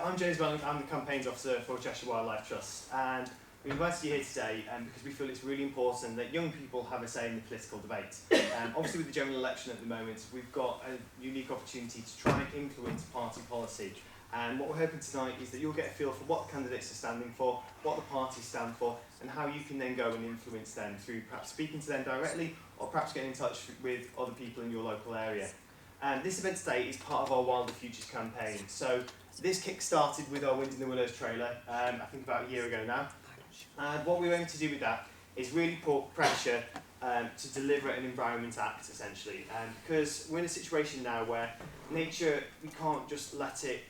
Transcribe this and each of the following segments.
I'm James Welling, I'm the Campaigns Officer for Cheshire Wildlife Trust, and we invited you here today because we feel it's really important that young people have a say in the political debate. Obviously with the general election at the moment, we've got a unique opportunity to try and influence party policy. And what we're hoping tonight is that you'll get a feel for what the candidates are standing for, what the parties stand for, and how you can then go and influence them through perhaps speaking to them directly, or perhaps getting in touch with other people in your local area. And this event today is part of our Wilder Futures campaign. So this kick-started with our Wind in the Willows trailer, I think about a year ago now. And what we're aiming to do with that is really put pressure to deliver an Environment Act, essentially. Because we're in a situation now where nature, we can't just let it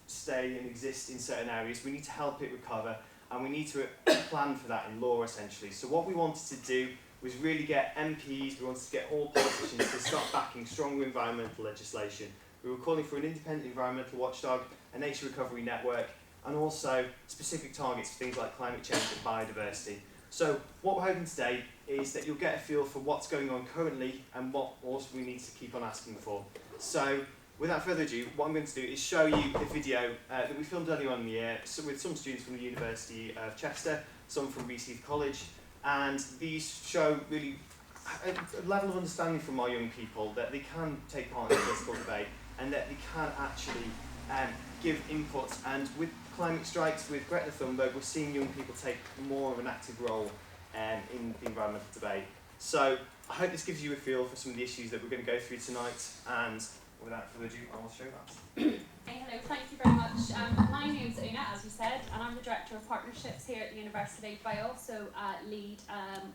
stay and exist in certain areas. We need to help it recover, and we need to plan for that in law, essentially. So what we wanted to do was really get MPs, we wanted to get all politicians to start backing stronger environmental legislation. We were calling for an independent environmental watchdog, a nature recovery network, and also specific targets for things like climate change and biodiversity. So what we're hoping today is that you'll get a feel for what's going on currently and what also we need to keep on asking for. So without further ado, what I'm going to do is show you the video that we filmed earlier on in the year with some students from the University of Chester, some from Rees College, and these show really a level of understanding from our young people that they can take part in the political debate and that they can actually give input. And with climate strikes, with Greta Thunberg, we're seeing young people take more of an active role in the environmental debate. So I hope this gives you a feel for some of the issues that we're going to go through tonight, and without further ado, I will show that. Hey, hello, thank you very much. My name's Una, as you said, and I'm the Director of Partnerships here at the University, but I also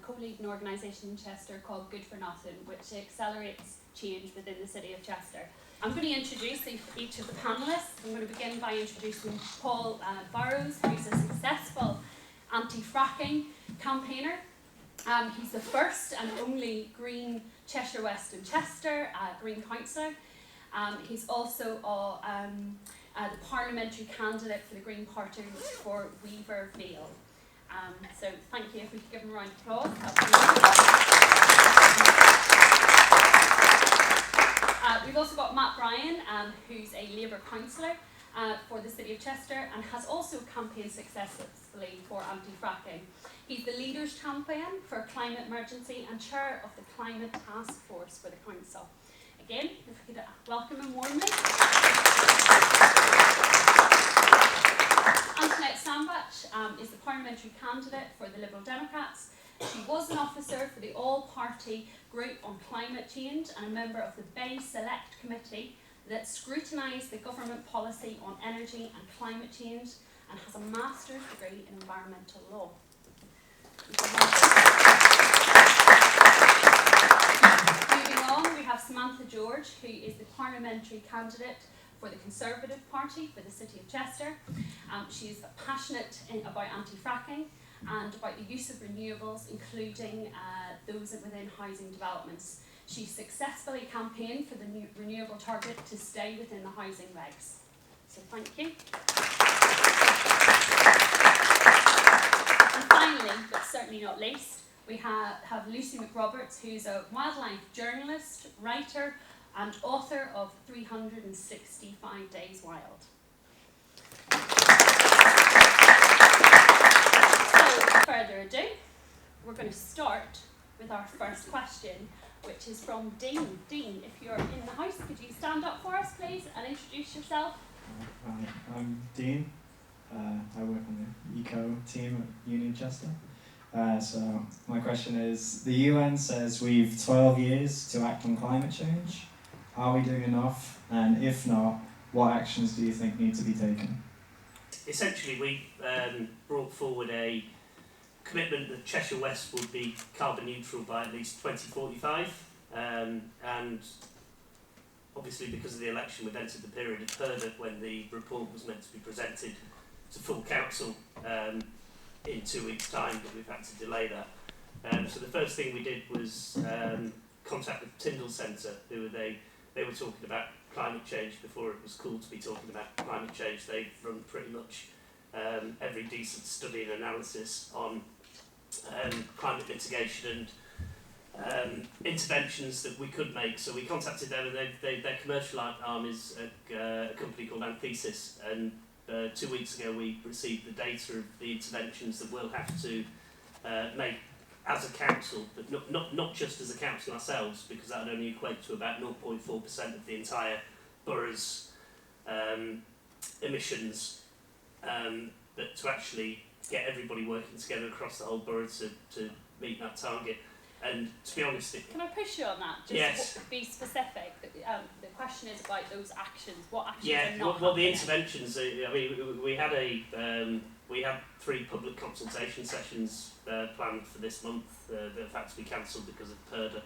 co-lead an organisation in Chester called Good for Nothing, which accelerates change within the city of Chester. I'm going to introduce each of the panellists. I'm going to begin by introducing Paul Burrows, who's a successful anti-fracking campaigner. He's the first and only Green Cheshire West and Chester Green Councillor. He's also the parliamentary candidate for the Green Party for Weaver Vale. So thank you. If we could give him a round of applause. We've also got Matt Bryan, who's a Labour councillor for the City of Chester and has also campaigned successfully for anti-fracking. He's the Leaders Champion for Climate Emergency and Chair of the Climate Task Force for the Council. Again, if we could welcome him warmly. Antoinette Sambach is the parliamentary candidate for the Liberal Democrats. She was an officer for the All-Party Group on Climate Change and a member of the Bay Select Committee that scrutinised the government policy on energy and climate change and has a master's degree in environmental law. Moving on, we have Samantha George, who is the parliamentary candidate for the Conservative Party for the City of Chester. She is passionate about anti-fracking and about the use of renewables, including those within housing developments. She successfully campaigned for the new renewable target to stay within the housing regs. So thank you. And finally, but certainly not least, we have Lucy McRoberts, who's a wildlife journalist, writer, and author of 365 Days Wild. Without further ado, we're going to start with our first question, which is from Dean. Dean, if you're in the house, could you stand up for us, please, and introduce yourself? Hi, I'm Dean. I work on the Eco team at Union Chester. So my question is, the UN says we've 12 years to act on climate change. Are we doing enough? And if not, what actions do you think need to be taken? Essentially, we brought forward a commitment that Cheshire West would be carbon neutral by at least 2045, and obviously because of the election we've entered the period of purdah when the report was meant to be presented to full council in 2 weeks' time, but we've had to delay that. So the first thing we did was contact the Tyndall Centre, who they were talking about climate change before it was cool to be talking about climate change. They've run pretty much every decent study and analysis on climate mitigation and interventions that we could make. So we contacted them, and their commercial arm is a company called Anthesis, and 2 weeks ago we received the data of the interventions that we'll have to make as a council, but not just as a council ourselves, because that would only equate to about 0.4% of the entire borough's emissions, but to actually get everybody working together across the whole borough to meet that target. And to be honest, Can I push you on that? Just Yes. be specific. The question is about those actions. What actions yeah, are not well, the happening? interventions. I mean, we had 3 public consultation sessions planned for this month that have had to be cancelled because of PERDA.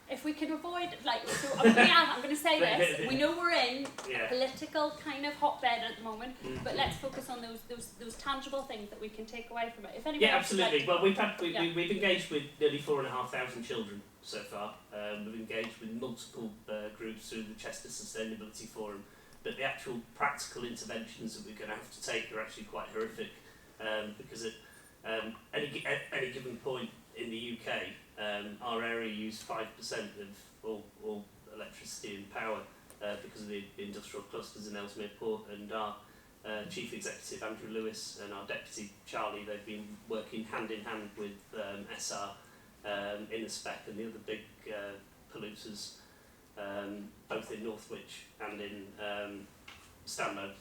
If we can avoid, like, so I'm going to say this. We know we're in a Yeah. political kind of hotbed at the moment, Mm. but let's focus on those tangible things that we can take away from it. If anyone Yeah, else would absolutely. like- Well, we've engaged with nearly 4,500 children so far. We've engaged with multiple groups through the Chester Sustainability Forum, but the actual practical interventions that we're going to have to take are actually quite horrific, because at any given point in the UK, our area used 5% of all electricity and power because of the industrial clusters in Ellesmere Port, and our Chief Executive Andrew Lewis and our Deputy Charlie, they've been working hand in hand with SR in the spec and the other big polluters, both in Northwich and in Stanlow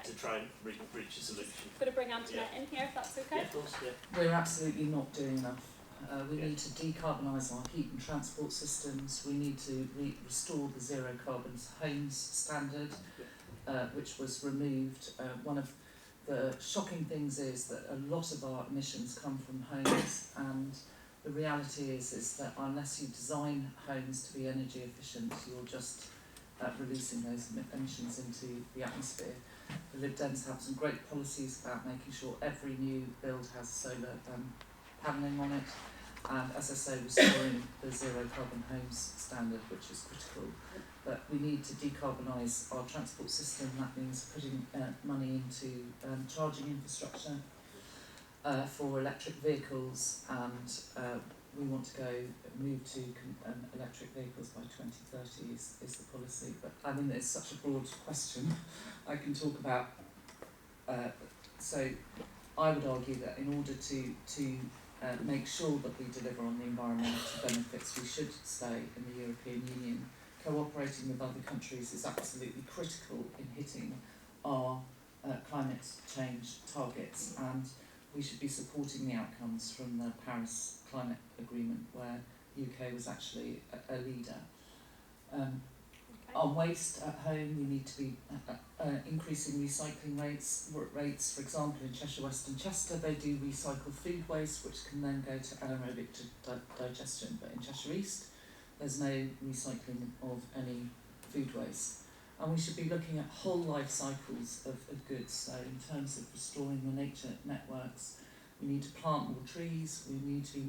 to try and reach a solution. Could I bring Antoinette in here if that's okay? Yeah, of course, yeah. We're absolutely not doing enough. We Yeah. need to decarbonise our heat and transport systems. We need to restore the zero carbon homes standard, which was removed. One of the shocking things is that a lot of our emissions come from homes, and the reality is that unless you design homes to be energy efficient, you're just releasing those emissions into the atmosphere. The Lib Dems have some great policies about making sure every new build has solar panelling on it, and as I say, restoring the zero carbon homes standard, which is critical. But we need to decarbonise our transport system. That means putting money into charging infrastructure for electric vehicles, and we want to move to electric vehicles by 2030 is the policy. But I mean, it's such a broad question I can talk about. So I would argue that in order to make sure that we deliver on the environmental benefits, we should stay in the European Union. Cooperating with other countries is absolutely critical in hitting our climate change targets, and we should be supporting the outcomes from the Paris Climate Agreement, where the UK was actually a leader. On waste at home, we need to be increasing recycling rates. For example, in Cheshire West and Chester, they do recycle food waste, which can then go to anaerobic digestion. But in Cheshire East, there's no recycling of any food waste. And we should be looking at whole life cycles of goods. So in terms of restoring the nature networks, we need to plant more trees. We need to be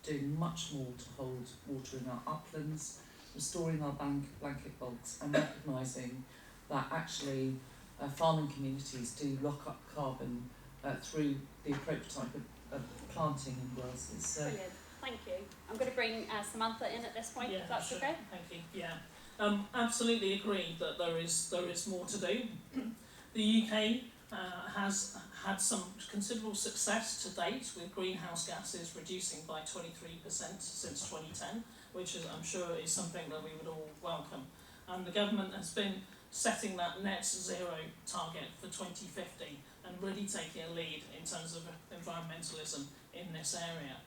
doing much more to hold water in our uplands, restoring our blanket bogs, and recognising that actually farming communities do lock up carbon through the appropriate type of planting and grasses. So Brilliant. Thank you. I'm going to bring Samantha in at this point, if that's sure. okay. Thank you. Yeah, absolutely agree that there is more to do. The UK has had some considerable success to date with greenhouse gases reducing by 23% since 2010, which is, I'm sure, is something that we would all welcome. And the government has been setting that net zero target for 2050 and really taking a lead in terms of environmentalism in this area.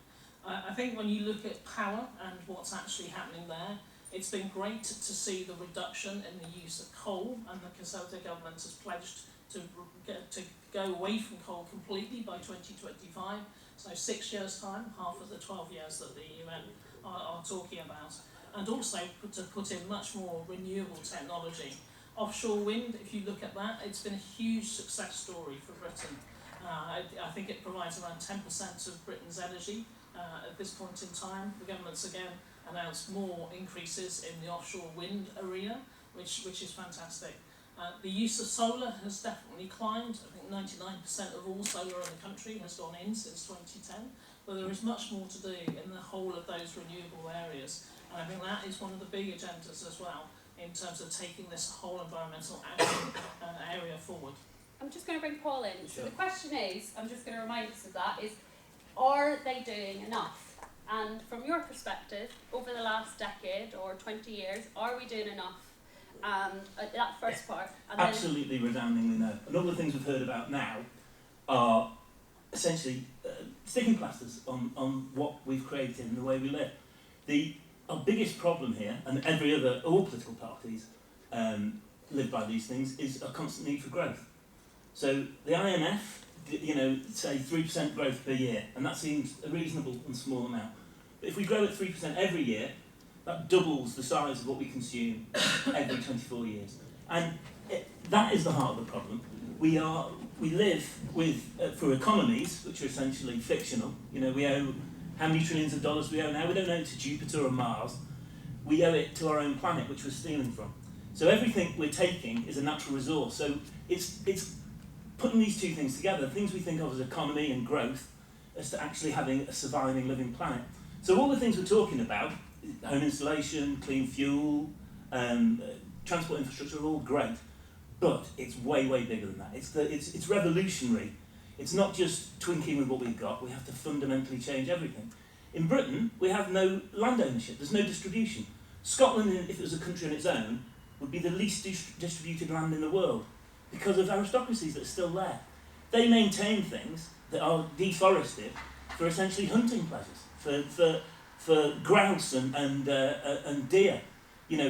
I think when you look at power and what's actually happening there, it's been great to see the reduction in the use of coal, and the Conservative government has pledged to go away from coal completely by 2025, so 6 years' time, half of the 12 years that the UN are talking about, and also to put in much more renewable technology. Offshore wind, if you look at that, it's been a huge success story for Britain. I think it provides around 10% of Britain's energy at this point in time. The government's again announced more increases in the offshore wind arena, which is fantastic. The use of solar has definitely climbed. I think 99% of all solar in the country has gone in since 2010, but there is much more to do in the whole of those renewable areas. And I think that is one of the big agendas as well, in terms of taking this whole environmental action area forward. I'm just going to bring Paul in. So Sure. the question is, I'm just going to remind us of that, is are they doing enough? And from your perspective, over the last decade or 20 years, are we doing enough? That first part. And Absolutely resoundingly no. And all the things we've heard about now are essentially sticking plasters on what we've created and the way we live. Our biggest problem here, and all political parties live by these things, is a constant need for growth. So the IMF, say 3% growth per year, and that seems a reasonable and small amount. But if we grow at 3% every year, that doubles the size of what we consume every 24 years. And that is the heart of the problem. We live with, for economies, which are essentially fictional. We owe how many trillions of dollars we owe now. We don't owe it to Jupiter or Mars. We owe it to our own planet, which we're stealing from. So everything we're taking is a natural resource. So it's putting these two things together, things we think of as economy and growth, as to actually having a surviving, living planet. So all the things we're talking about, home installation, clean fuel, transport infrastructure, are all great, but it's way, way bigger than that. It's revolutionary. It's not just twinking with what we've got. We have to fundamentally change everything. In Britain, we have no land ownership. There's no distribution. Scotland, if it was a country on its own, would be the least distributed land in the world because of aristocracies that are still there. They maintain things that are deforested for essentially hunting pleasures, for grouse and deer.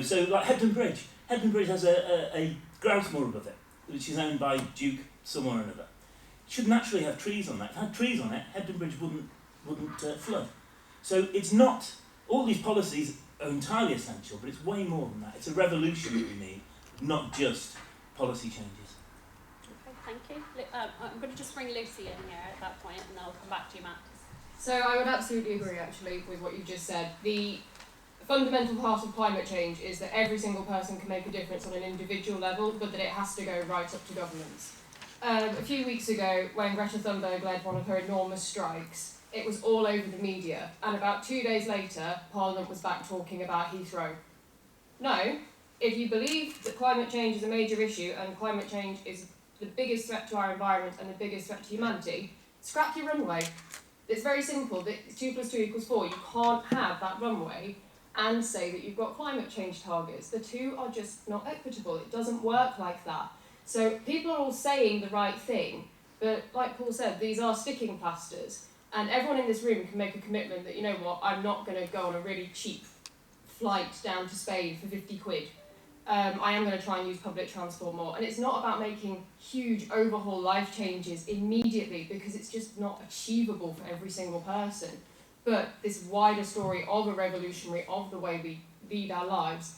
So like Hebden Bridge. Hebden Bridge has a grouse moor above it, which is owned by Duke somewhere or another. It should naturally have trees on that. If it had trees on it, Hebden Bridge wouldn't flood. So it's not, all these policies are entirely essential, but it's way more than that. It's a revolution that we need, not just policy changes. Okay, thank you. I'm going to just bring Lucy in here at that point, and then I'll come back to you, Matt. So I would absolutely agree, actually, with what you've just said. The fundamental part of climate change is that every single person can make a difference on an individual level, but that it has to go right up to governments. A few weeks ago, when Greta Thunberg led one of her enormous strikes, it was all over the media, and about 2 days later, Parliament was back talking about Heathrow. No, if you believe that climate change is a major issue, and climate change is the biggest threat to our environment and the biggest threat to humanity, scrap your runway. It's very simple. 2 + 2 = 4. You can't have that runway and say that you've got climate change targets. The two are just not equitable. It doesn't work like that. So people are all saying the right thing, but like Paul said, these are sticking plasters. And everyone in this room can make a commitment that, you know what, I'm not going to go on a really cheap flight down to Spain for 50 quid. I am going to try and use public transport more. And it's not about making huge overhaul life changes immediately, because it's just not achievable for every single person. But this wider story of a revolutionary, of the way we lead our lives,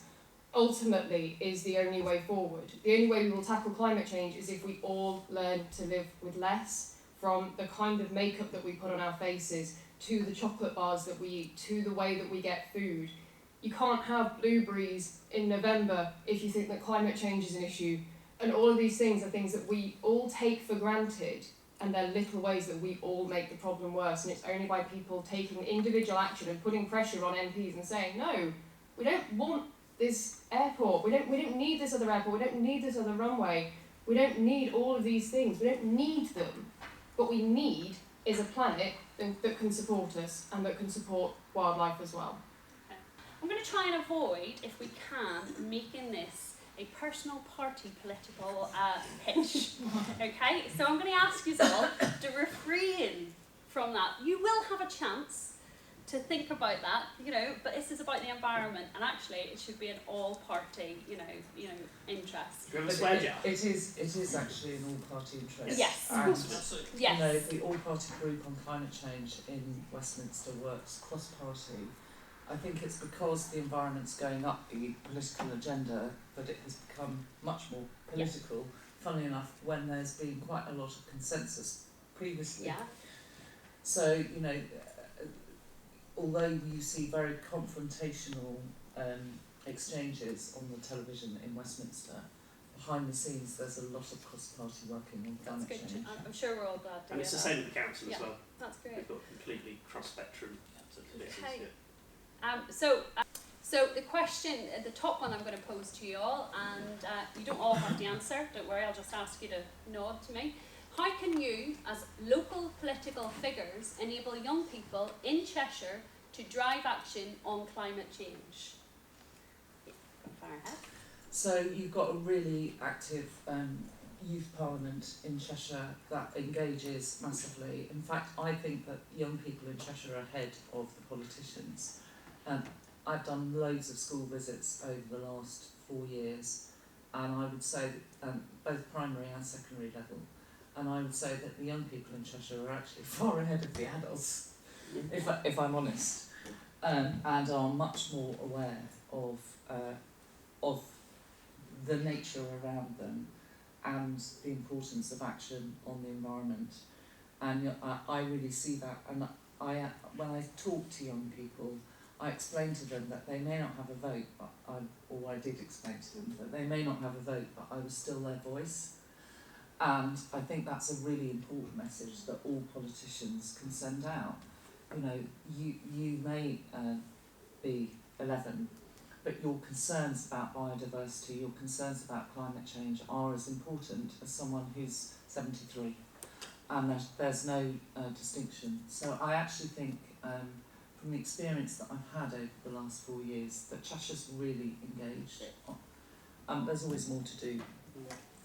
ultimately is the only way forward. The only way we will tackle climate change is if we all learn to live with less, from the kind of makeup that we put on our faces, to the chocolate bars that we eat, to the way that we get food. You can't have blueberries in November if you think that climate change is an issue. And all of these things are things that we all take for granted, and they're little ways that we all make the problem worse. And it's only by people taking individual action and putting pressure on MPs and saying, no, we don't want this airport, we don't need this other airport, we don't need this other runway, we don't need all of these things, we don't need them. What we need is a planet that can support us and that can support wildlife as well. I'm going to try and avoid, if we can, making this a personal party political pitch. Okay, so I'm going to ask you all to refrain from that. You will have a chance to think about that, but this is about the environment, and actually it should be an all-party, interest. Do you have a swear jar? It is actually an all-party interest. Yes. And Absolutely. Yes. the all-party group on climate change in Westminster works cross-party. I think it's because the environment's going up the political agenda that it has become much more political, funnily enough, when there's been quite a lot of consensus previously. Yeah. So, although you see very confrontational exchanges on the television in Westminster, behind the scenes there's a lot of cross-party working on That's climate good. change. I'm sure we're all glad to And hear it's the that. same with the council Yeah. as well. That's great. We've got completely cross-spectrum. Okay. Yeah. So the question, the top one I'm going to pose to you all, and you don't all have to answer, don't worry, I'll just ask you to nod to me. How can you, as local political figures, enable young people in Cheshire to drive action on climate change? Fire ahead. So you've got a really active youth parliament in Cheshire that engages massively. In fact, I think that young people in Cheshire are ahead of the politicians. I've done loads of school visits over the last 4 years, and I would say that, both primary and secondary level, and I would say that the young people in Cheshire are actually far ahead of the adults, if I'm honest, and are much more aware of the nature around them and the importance of action on the environment. And I really see that, and when I talk to young people, I explain to them that they may not have a vote, but I did explain to them that they may not have a vote, but I was still their voice. And I think that's a really important message that all politicians can send out. You know, you may be 11, but your concerns about biodiversity, your concerns about climate change are as important as someone who's 73. And there's no distinction. So I actually think, from the experience that I've had over the last 4 years, that Cheshire's really engaged. There's always more to do.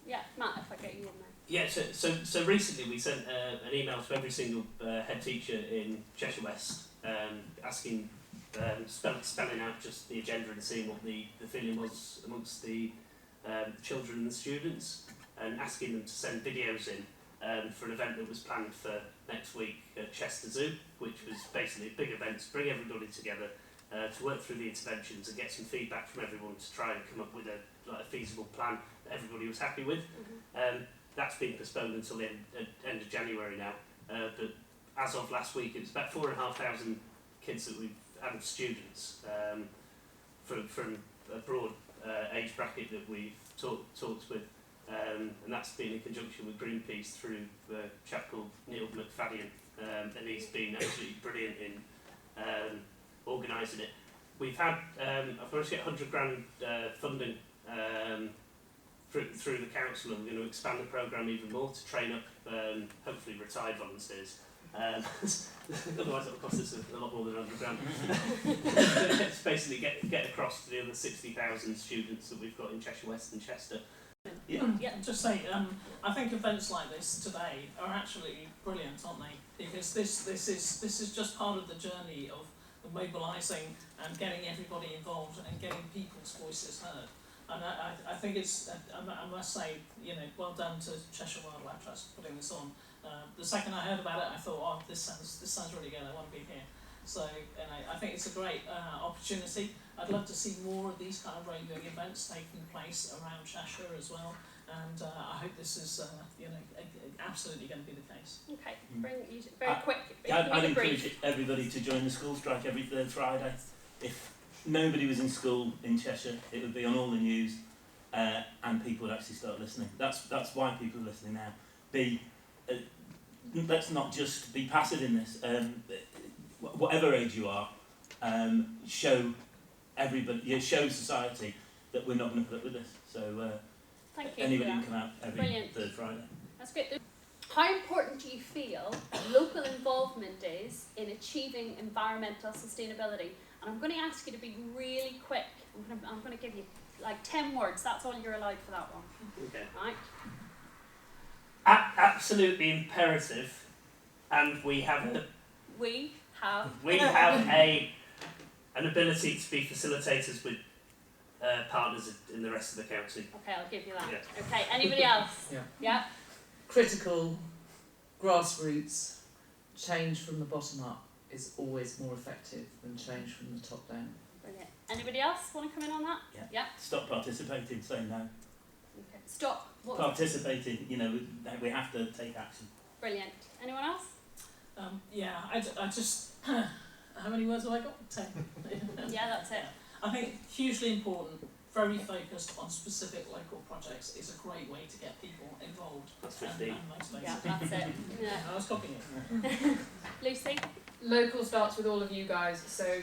Yeah, Matt, if I get you in there. Yeah, so recently we sent an email to every single head teacher in Cheshire West, asking, spelling out just the agenda and seeing what the feeling was amongst the children and the students, and asking them to send videos in for an event that was planned for next week at Chester Zoo, which was basically a big event to bring everybody together to work through the interventions and get some feedback from everyone to try and come up with a feasible plan that everybody was happy with. That's been postponed until the end of January now, but as of last week it was about 4,500 kids that we've had, students from a broad age bracket that we've talked with, and that's been in conjunction with Greenpeace through a chap called Neil McFadden, and he's been absolutely brilliant in organising it. We've had, I've managed to get 100 grand funding through the council, and we're going to expand the programme even more to train up hopefully retired volunteers. Otherwise it'll cost us a lot more than 100 grand. To basically get across to the other 60,000 students that we've got in Cheshire West and Chester. Yeah, just say, I think events like this today are actually brilliant, aren't they? Because this is just part of the journey of mobilising and getting everybody involved and getting people's voices heard. And I think it's, I must say, you know, well done to Cheshire Wildlife Trust for putting this on. The second I heard about it, I thought, oh, this sounds really good. I want to be here. So, and I think it's a great opportunity. I'd love to see more of these kind of road-going events taking place around Cheshire as well. And I hope this is, you know, absolutely going to be the case. Okay, bring you very quick. I'd encourage everybody to join the school strike every third Friday. If nobody was in school in Cheshire, it would be on all the news, and people would actually start listening. That's why people are listening now. Let's not just be passive in this. Whatever age you are, show everybody, show society that we're not going to put up with this. So Thank you. anybody can come out every Brilliant. third Friday. That's great. How important do you feel local involvement is in achieving environmental sustainability? And I'm going to ask you to be really quick. I'm going to give you like 10 words. That's all you're allowed for that one. Okay. Right? Absolutely imperative, and we have an ability to be facilitators with partners in the rest of the county. Okay, I'll give you that. Yeah. Okay, anybody else? Yeah? Critical, grassroots, change from the bottom up is always more effective than change from the top down. Brilliant. Anybody else want to come in on that? Yeah. Stop participating, say no. Okay. Stop. What? Participating, you know, we have to take action. Brilliant. Anyone else? I just, how many words have I got? 10. Yeah, that's it. I think hugely important, very focused on specific local projects is a great way to get people involved. That's 15. And motivated. Yeah, that's it. Yeah. I was copying it. Lucy? Local starts with all of you guys, so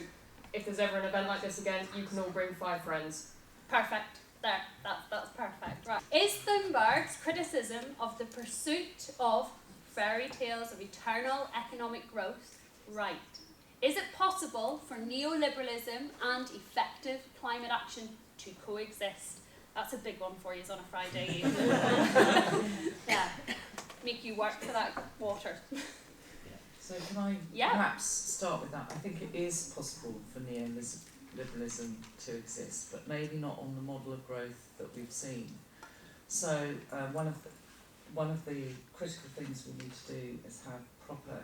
if there's ever an event like this again, you can all bring 5 friends. Perfect. There, that's perfect. Right. Is Thunberg's criticism of the pursuit of fairy tales of eternal economic growth right? Is it possible for neoliberalism and effective climate action to coexist? That's a big one for you on a Friday evening. Yeah. Make you work for that water. So can I Yeah. perhaps start with that? I think it is possible for neoliberalism to exist, but maybe not on the model of growth that we've seen. So one of the critical things we need to do is have proper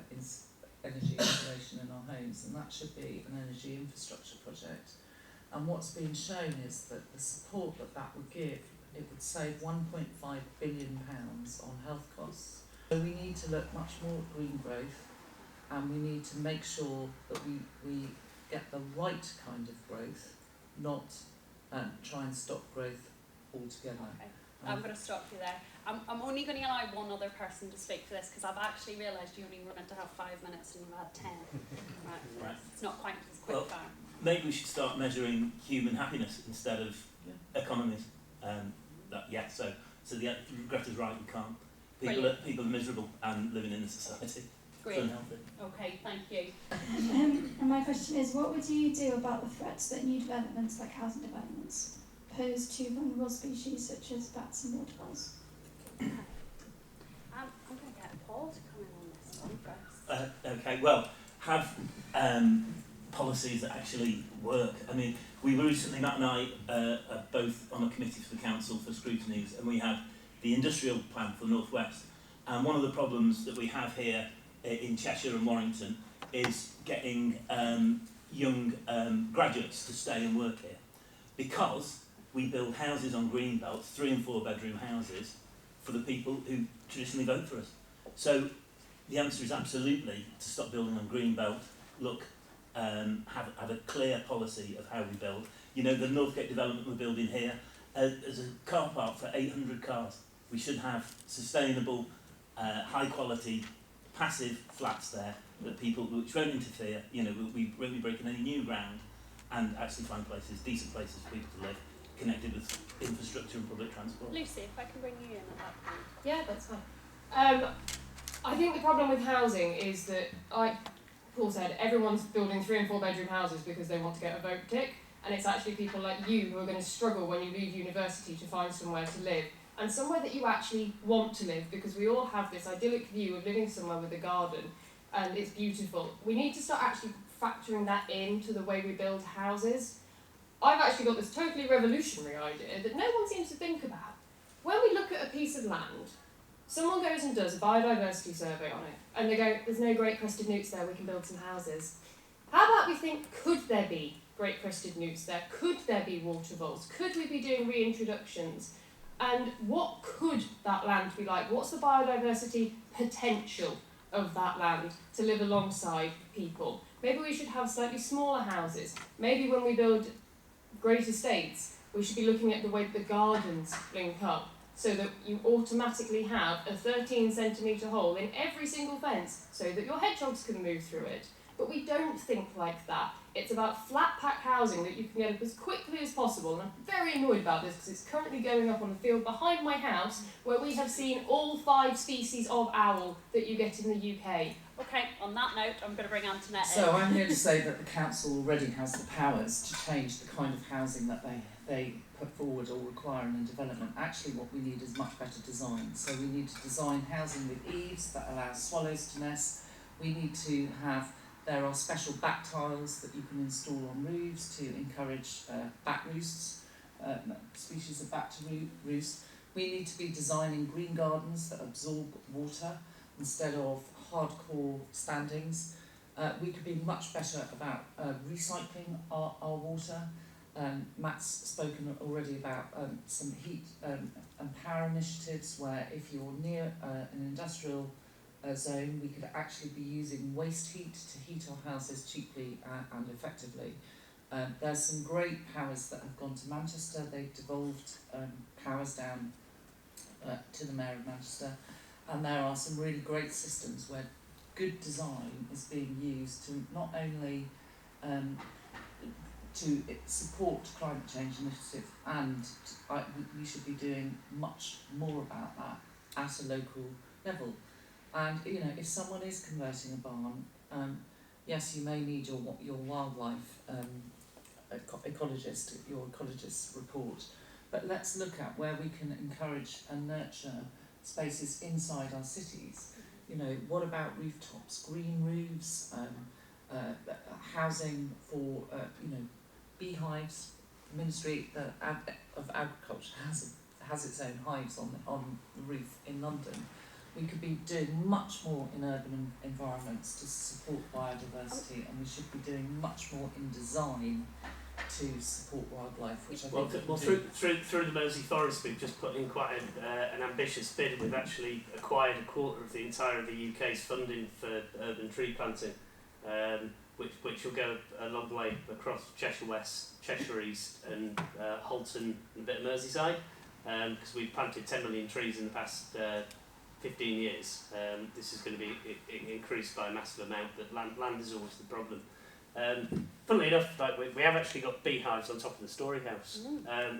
energy installation in our homes, and that should be an energy infrastructure project. And what's been shown is that the support that would give, it would save £1.5 billion on health costs. So we need to look much more at green growth, and we need to make sure that we get the right kind of growth, not try and stop growth altogether. Okay. I'm going to stop you there. I'm only going to allow one other person to speak for this because I've actually realised you only were meant to have 5 minutes and you've had 10. Right. It's not quite as quick fire. Maybe we should start measuring human happiness instead of economies. So Greta's right, you can't. People are miserable and living in a society. Great. Unhealthy. Okay, thank you. And my question is, what would you do about the threats that new developments, like housing developments, pose to vulnerable species such as bats and waterfowls? I'm going to get Paul to come in on this one first. Okay, well, have policies that actually work. I mean, we recently, Matt and I, are both on a committee for the council for scrutinies, and we had the industrial plan for the North West. And one of the problems that we have here in Cheshire and Warrington is getting young graduates to stay and work here, because we build houses on green belts, 3 and 4 bedroom houses, for the people who traditionally vote for us. So the answer is absolutely to stop building on green belt. Look, have a clear policy of how we build. You know, the Northgate development we're building here, there's a car park for 800 cars. We should have sustainable, high quality, passive flats there that people, which won't interfere, you know, we won't be breaking any new ground, and actually find places, decent places for people to live, connected with infrastructure and public transport. Lucy, if I can bring you in at that point. Yeah, that's fine. I think the problem with housing is that, like Paul said, everyone's building 3 and 4 bedroom houses because they want to get a vote tick, and it's actually people like you who are going to struggle when you leave university to find somewhere to live, and somewhere that you actually want to live, because we all have this idyllic view of living somewhere with a garden, and it's beautiful. We need to start actually factoring that into the way we build houses. I've actually got this totally revolutionary idea that no one seems to think about. When we look at a piece of land, someone goes and does a biodiversity survey on it, and they go, there's no great crested newts there, we can build some houses. How about we think, could there be great crested newts there? Could there be water voles? Could we be doing reintroductions? And what could that land be like? What's the biodiversity potential of that land to live alongside people? Maybe we should have slightly smaller houses. Maybe when we build great estates, we should be looking at the way that the gardens link up, so that you automatically have a 13 centimetre hole in every single fence so that your hedgehogs can move through it. But we don't think like that. It's about flat pack housing that you can get up as quickly as possible. And I'm very annoyed about this because it's currently going up on the field behind my house, where we have seen all 5 species of owl that you get in the UK. Okay, on that note, I'm going to bring Antoinette in. So I'm here to say that the council already has the powers to change the kind of housing that they put forward or require in a development. Actually, what we need is much better design. So we need to design housing with eaves that allow swallows to nest. We need to have, there are special bat tiles that you can install on roofs to encourage bat roosts, species of bat to roost. We need to be designing green gardens that absorb water instead of hardcore standings. We could be much better about recycling our water. Matt's spoken already about some heat and power initiatives where if you're near an industrial zone, we could actually be using waste heat to heat our houses cheaply and effectively. There's some great powers that have gone to Manchester. They've devolved powers down to the Mayor of Manchester, and there are some really great systems where good design is being used to not only to support climate change initiatives, and we should be doing much more about that at a local level. And you know, if someone is converting a barn, yes, you may need your wildlife ecologist, your ecologist's report, but let's look at where we can encourage and nurture spaces inside our cities. You know, what about rooftops, green roofs, housing for beehives. The Ministry of Agriculture has its own hives on the roof in London. We could be doing much more in urban environments to support biodiversity, and we should be doing much more in design to support wildlife, which I think through the Mersey Forest, we've just put in quite an ambitious bid. We've actually acquired a quarter of the entire of the UK's funding for urban tree planting, which will go a long way across Cheshire West, Cheshire East, and Halton and a bit of Merseyside, because we've planted 10 million trees in the past 15 years. This is going to be increased by a massive amount, but land is always the problem. Funnily enough, we have actually got beehives on top of the Story House.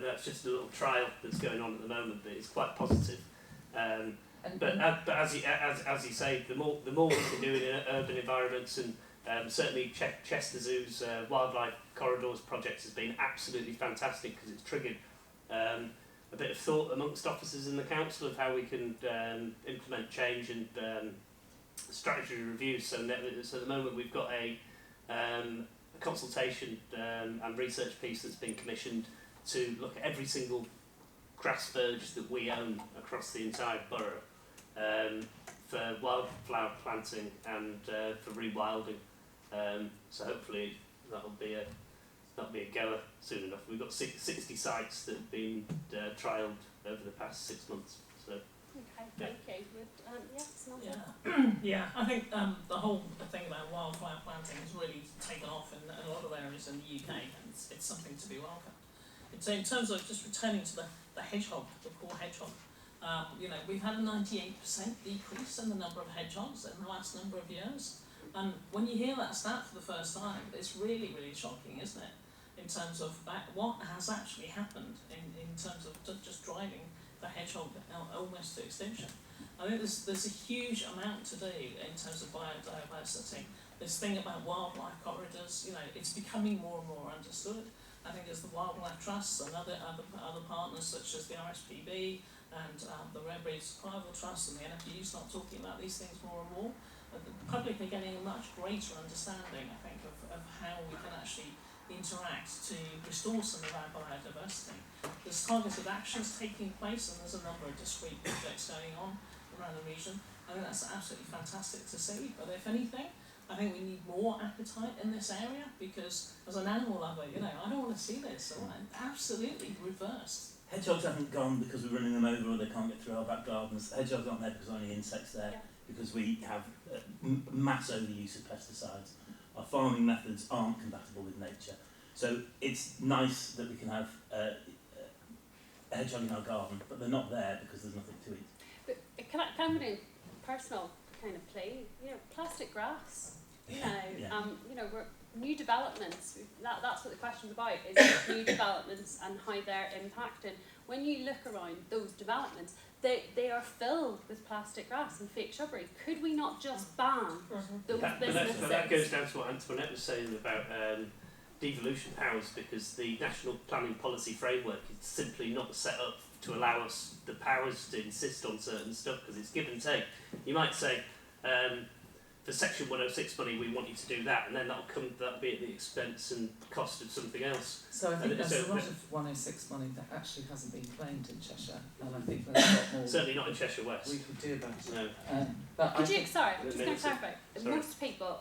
That's just a little trial that's going on at the moment, but it's quite positive. But as you say, the more we can do in urban environments, and certainly Chester Zoo's wildlife corridors project has been absolutely fantastic, because it's triggered a bit of thought amongst officers in the council of how we can implement change and strategy reviews. So at the moment we've got a consultation and research piece that's been commissioned to look at every single grass verge that we own across the entire borough for wildflower planting and for rewilding. So hopefully that'll be a goer soon enough. We've got 60 sites that have been trialled over the past 6 months. So. Okay, thank you. Yeah, I think the whole thing about wildflower planting has really taken off in a lot of areas in the UK, and it's something to be welcomed. So in terms of just returning to the hedgehog, the poor hedgehog, we've had a 98% decrease in the number of hedgehogs in the last number of years. And when you hear that stat for the first time, it's really, really shocking, isn't it? In terms of what has actually happened in terms of just driving the hedgehog almost to extinction. I think there's a huge amount to do in terms of biodiversity. This thing about wildlife corridors, it's becoming more and more understood. I think as the Wildlife Trusts and other partners such as the RSPB and the Rare Breed Survival Trust and the NFU start talking about these things more and more, the public are getting a much greater understanding, I think, of how we can actually interact to restore some of our biodiversity. There's targeted actions taking place, and there's a number of discrete projects going on around the region. I think that's absolutely fantastic to see, but if anything, I think we need more appetite in this area, because as an animal lover, I don't want to see this. I want it absolutely reversed. Hedgehogs haven't gone because we're running them over or they can't get through our back gardens. Hedgehogs aren't there because there are only insects there, because we have mass overuse of pesticides. Our farming methods aren't compatible with nature. So it's nice that we can have a hedgehog in our garden, but they're not there because there's nothing to eat. But can I put in personal kind of plea? Plastic grass. We're new developments. That's what the question's about, is new developments and how they're impacting. When you look around those developments, they are filled with plastic grass and fake shrubbery. Could we not just ban those businesses? But that goes down to what Antoinette was saying about devolution powers, because the National Planning Policy Framework is simply not set up to allow us the powers to insist on certain stuff, because it's give and take. You might say, for Section 106 money, we want you to do that, and then that'll be at the expense and cost of something else. So I think there's a lot of 106 money that actually hasn't been claimed in Cheshire, and I think there's a lot more. Certainly not in Cheshire West. We could do about it. No. But I'm just going to clarify. Sorry. Most people,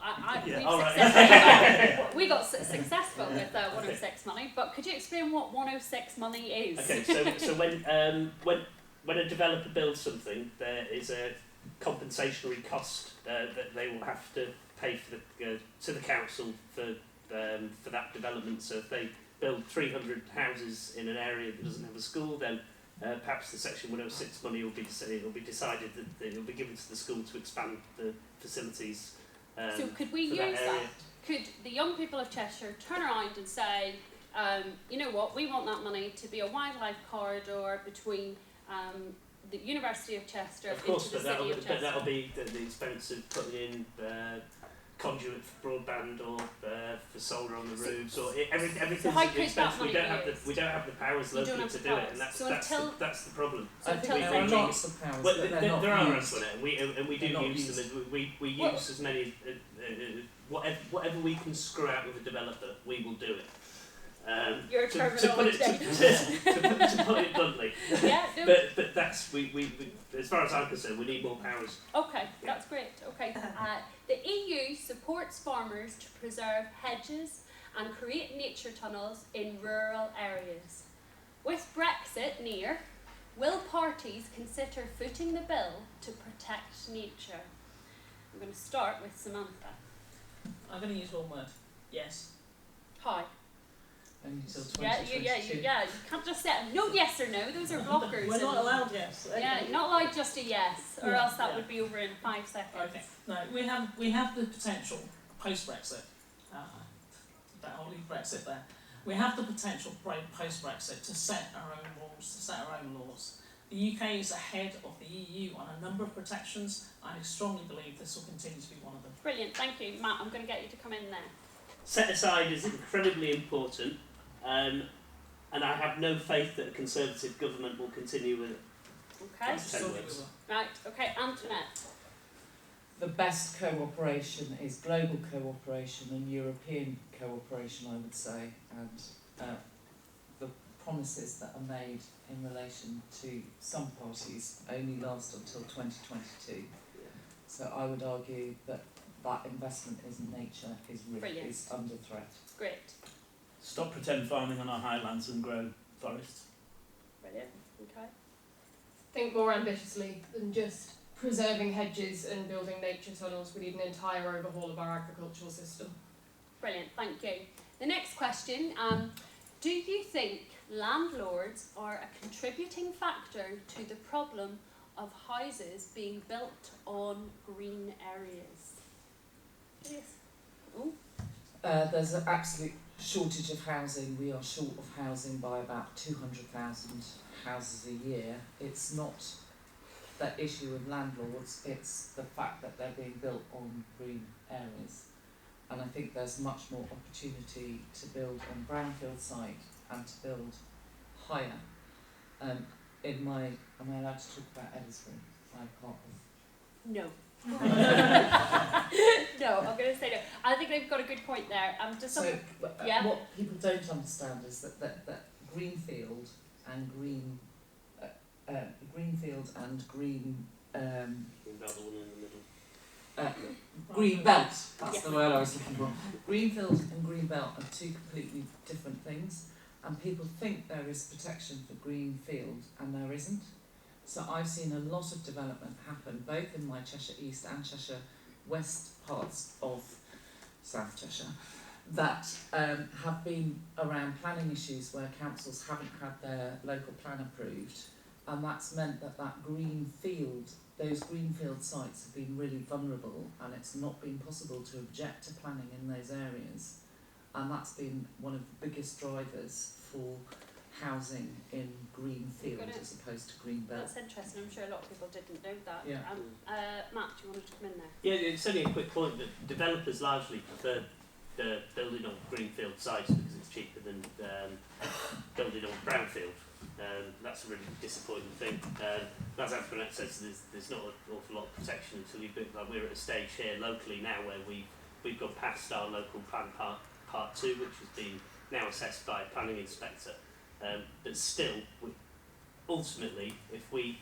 we got successful with 106 money, but could you explain what 106 money is? Okay, so when a developer builds something, there is a compensatory cost that they will have to pay to the council for that development. So if they build 300 houses in an area that doesn't have a school, then perhaps the Section 106 money will be decided that it will be given to the school to expand the facilities. So could we for use that area. could the young people of Cheshire turn around and say, you know what, we want that money to be a wildlife corridor between the University of Chester Of course, into the but city of Chester? that'll be the expense of putting in conduit for broadband or for solar on the roofs or everything's So how at the could that expense. We money don't be have used? we don't have the powers You don't locally have to the do it, powers. and So until- that's the problem. I think until there they are do- lots of powers, Well, but they're there not are used. us and we do They're not use them. used. We use Well- as many whatever we can screw out with a developer, we will do it. Your to put terminology. to put it bluntly. Yeah, no. But that's we as far as I'm concerned, we need more powers. Okay, that's great. Okay. The EU supports farmers to preserve hedges and create nature tunnels in rural areas. With Brexit near, will parties consider footing the bill to protect nature? I'm going to start with Samantha. I'm going to use one word. Yes. Hi. Only till Yeah, 2022. you can't just say no yes or no. Those are blockers. We're not allowed yes. Yeah, Okay. not allowed just a yes, or Yeah, else that yeah. would be over in 5 seconds. Okay. No, we have the potential post Brexit. I'll leave Brexit there. We have the potential post Brexit to set our own rules, to set our own laws. The UK is ahead of the EU on a number of protections. I strongly believe this will continue to be one of them. Brilliant, thank you, Matt. I'm going to get you to come in there. Set aside is incredibly important, and I have no faith that a Conservative government will continue with it. Okay. That's 10 Strongly words. we will. Right. Okay, Antoinette. The best cooperation is global cooperation and European cooperation, I would say, and the promises that are made in relation to some parties only last until 2022. So I would argue that that investment in nature Brilliant. is under threat. Great. Stop pretend farming on our highlands and grow forests. Brilliant. Okay. Think more ambitiously than just preserving hedges and building nature tunnels. We need an entire overhaul of our agricultural system. Brilliant. Thank you. The next question. Do you think landlords are a contributing factor to the problem of houses being built on green areas? Yes. Oh. There's an absolute shortage of housing. We are short of housing by about 200,000 houses a year. It's not the issue of landlords, it's the fact that they're being built on green areas. And I think there's much more opportunity to build on brownfield site and to build higher. Am I allowed to talk about Edisbury? I can't. No. No, I'm going to say no. I think they've got a good point there. Just So yeah. what people don't understand is that greenfield and green greenfield and green About the one in the middle. green belt, that's Yeah. the word I was looking for. Greenfield and green belt are two completely different things, and people think there is protection for greenfield and there isn't. So I've seen a lot of development happen both in my Cheshire East and Cheshire West parts of South Cheshire that have been around planning issues where councils haven't had their local plan approved, and that's meant that greenfield, those greenfield sites have been really vulnerable, and it's not been possible to object to planning in those areas, and that's been one of the biggest drivers for housing in greenfield Got it. as opposed to green belt. That's interesting. I'm sure a lot of people didn't know that. Yeah. Matt, do you wanted to come in there? Yeah, it's only a quick point that developers largely prefer building on greenfield sites because it's cheaper than building on brownfield. That's a really disappointing thing. As Antoinette says, there's not an awful lot of protection until you build. Like we're at a stage here locally now where we've gone past our local plan part 2, which has been now assessed by a planning inspector. But still, ultimately, if we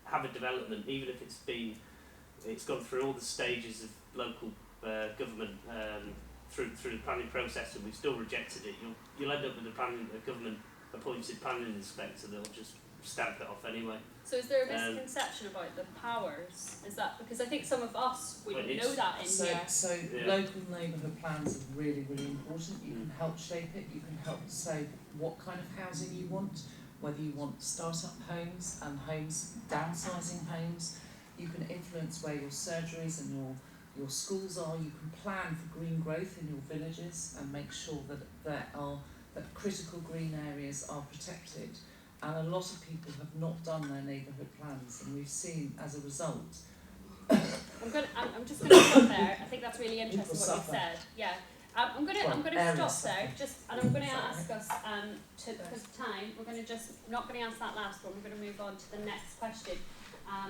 have a development, even if it's gone through all the stages of local government through the planning process, and we've still rejected it, you'll end up with a government appointed planning inspector that'll just stamp it off anyway. So is there a misconception about the powers? Is that because I think some of us wouldn't Well, know that in So, here? so Yeah. local neighbourhood plans are really, really important. You can help shape it, you can help say what kind of housing you want, whether you want start-up homes and homes, downsizing homes. You can influence where your surgeries and your your schools are. You can plan for green growth in your villages and make sure that critical green areas are protected. And a lot of people have not done their neighbourhood plans, and we've seen as a result. I'm just going to stop there. I think that's really interesting People what you've suffer. said. Yeah. I'm going to areas stop there. suffer. And I'm going to Sorry. ask us because of time. We're going to not going to answer that last one. We're going to move on to the next question.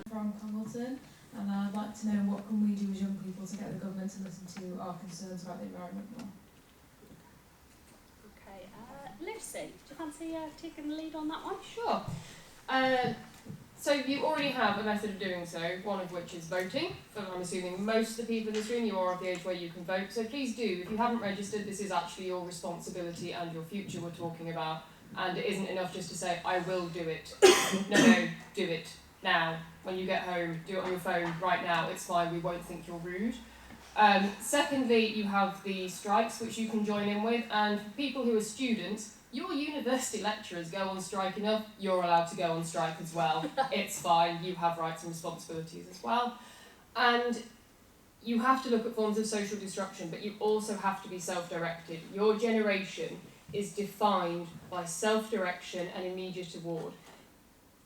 From Congleton, and I'd like to know what can we do as young people to get the government to listen to our concerns about the environment more. Okay, Lucy, do you fancy taking the lead on that one? Sure. So you already have a method of doing so, one of which is voting. So I'm assuming most of the people in this room, you are of the age where you can vote. So please do, if you haven't registered, this is actually your responsibility and your future we're talking about. And it isn't enough just to say, I will do it. No, do it now. When you get home, do it on your phone right now. It's fine, we won't think you're rude. Secondly, you have the strikes, which you can join in with. And for people who are students, your university lecturers go on strike enough, you're allowed to go on strike as well. It's fine, you have rights and responsibilities as well. And you have to look at forms of social disruption, but you also have to be self-directed. Your generation is defined by self-direction and immediate reward.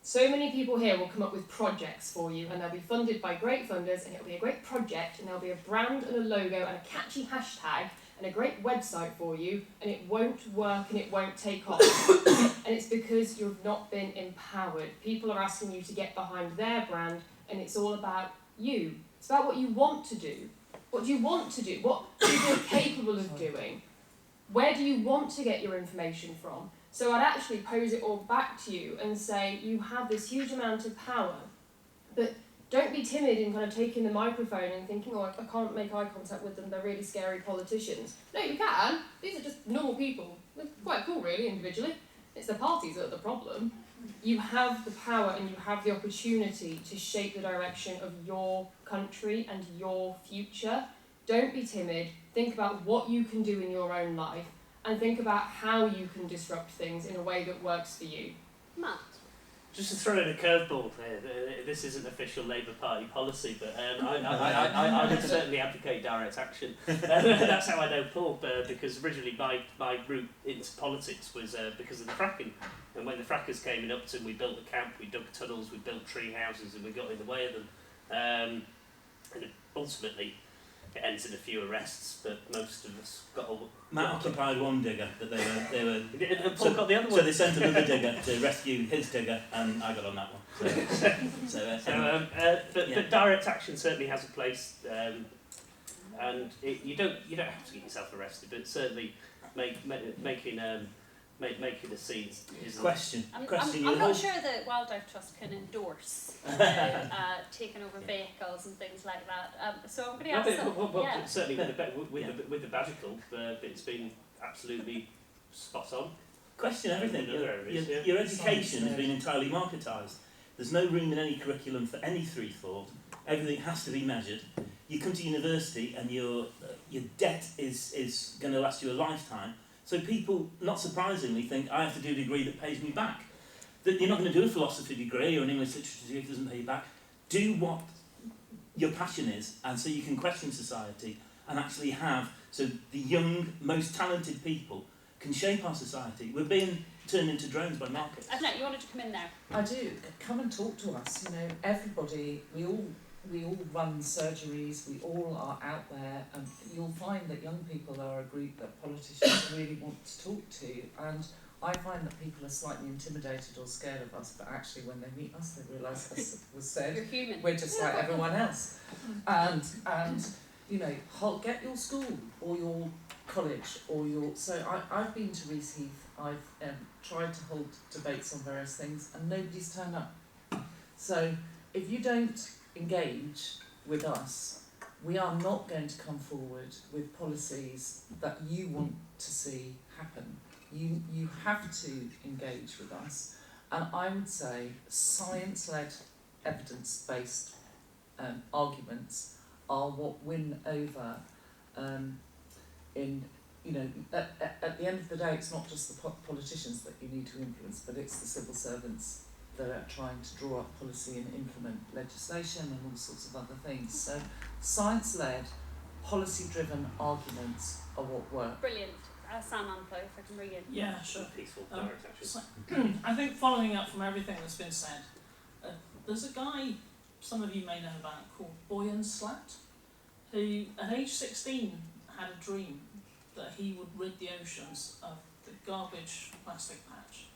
So many people here will come up with projects for you, and they'll be funded by great funders, and it'll be a great project, and there'll be a brand and a logo and a catchy hashtag and a great website for you, and it won't work and it won't take off. And it's because you've not been empowered. People are asking you to get behind their brand, and it's all about you. It's about what you want to do. What do you want to do? What people are capable of doing? Where do you want to get your information from? So I'd actually pose it all back to you and say, you have this huge amount of power, but don't be timid in kind of taking the microphone and thinking, oh, I can't make eye contact with them, they're really scary politicians. No, you can. These are just normal people. They're quite cool, really, individually. It's the parties that are the problem. You have the power and you have the opportunity to shape the direction of your country and your future. Don't be timid. Think about what you can do in your own life and think about how you can disrupt things in a way that works for you. Matt? Just to throw in a curveball here, this isn't official Labour Party policy, but I would certainly advocate direct action. That's how I know Paul, because originally my route into politics was because of the fracking. And when the frackers came in Upton, we built a camp, we dug tunnels, we built tree houses, and we got in the way of them. And ultimately, it ends in a few arrests, but most of us got a... Matt occupied one digger, but they were And Paul got the other so one. they sent another digger to rescue his digger, and I got on that one. But direct action certainly has a place, and you don't have to get yourself arrested, but certainly making a scene is Question. I'm Your not sure that Wildlife Trust can endorse taking over vehicles and things like that. So I'm going to ask certainly with the Badger Club, it's been absolutely spot on. Question everything. In other areas, Your education has been entirely marketised. There's no room in any curriculum for any threefold. Everything has to be measured. You come to university and your debt is going to last you a lifetime. So people, not surprisingly, think I have to do a degree that pays me back. That you're not going to do a philosophy degree or an English literature degree that doesn't pay you back. Do what your passion is, and so you can question society and actually have, so the young, most talented people can shape our society. We're being turned into drones by markets. No, you wanted to come in there. I do. Come and talk to us. You know, everybody, we all run surgeries, we all are out there, and you'll find that young people are a group that politicians really want to talk to, and I find that people are slightly intimidated or scared of us, but actually when they meet us they realise, as was said, You're human. we're just like everyone else. And you know, get your school or your college or your... So I've been to Rees Heath, I've tried to hold debates on various things, and nobody's turned up. So if you don't engage with us, we are not going to come forward with policies that you want to see happen. You have to engage with us, and I would say science-led, evidence-based arguments are what win over. At the end of the day, it's not just the politicians that you need to influence, but it's the civil servants they're trying to draw up policy and implement legislation and all sorts of other things. So science-led, policy-driven arguments are what work. Brilliant. Sam Amplo, if I can bring in. Yeah, sure. Peaceful, Um, direct action. So, I think following up from everything that's been said, there's a guy some of you may know about called Boyan Slat, who at age 16 had a dream that he would rid the oceans of the garbage plastic patch.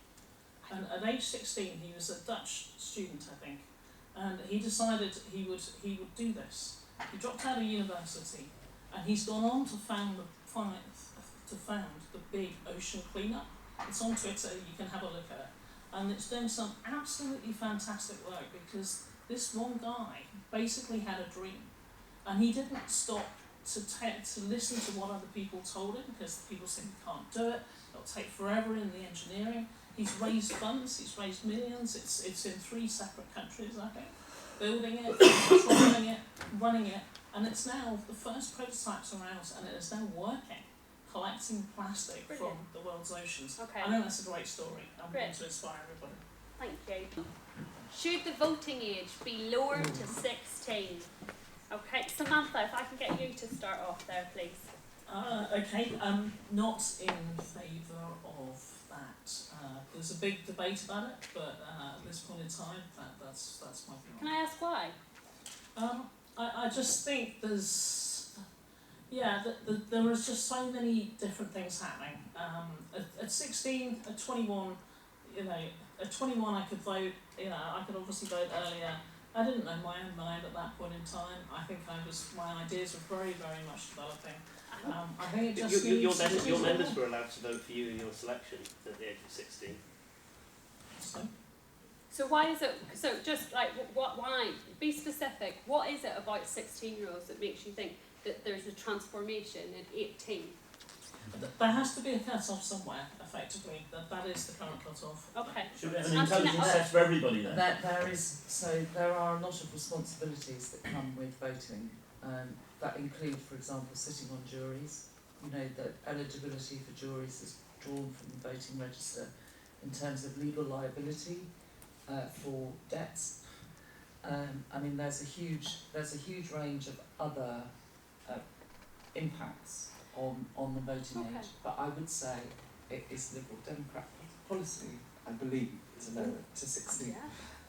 And at age 16 he was a Dutch student, I think, and he decided he would do this. He dropped out of university and he's gone on to found the big ocean cleanup. It's on Twitter, you can have a look at it. And it's doing some absolutely fantastic work because this one guy basically had a dream and he didn't stop to listen to what other people told him because people said you can't do it, it'll take forever in the engineering. He's raised funds, he's raised millions, it's in 3 separate countries, I think, building it, trialling it, running it, and it's now, the first prototypes are out and it is now working, collecting plastic Brilliant. from the world's oceans. Okay. I think that's a great story. I'm Great. going to inspire everybody. Thank you. Should the voting age be lowered to 16? Okay, Samantha, if I can get you to start off there, please. Okay, not in favour of that. There's a big debate about it, but at this point in time, that's my view. Can I ask why? I just think there's, there is just so many different things happening. At 16, at 21, at 21 I could vote, I could obviously vote earlier. I didn't know my own mind at that point in time. I think my ideas were very, very much developing. I think it just your members were allowed to vote for you in your selection at the age of 16. So why is it, so just like, why, be specific, what is it about 16-year-olds that makes you think that there's a transformation at 18? There has to be a cut-off somewhere, effectively. That is the current cut-off. Okay. Should we have an intelligence test for everybody then? There are a lot of responsibilities that come with voting. That include, for example, sitting on juries. You know that eligibility for juries is drawn from the voting register in terms of legal liability for debts. There's a huge range of other impacts on the voting age. But I would say it is Liberal Democrat policy, I believe, to lower it to 16. Yeah.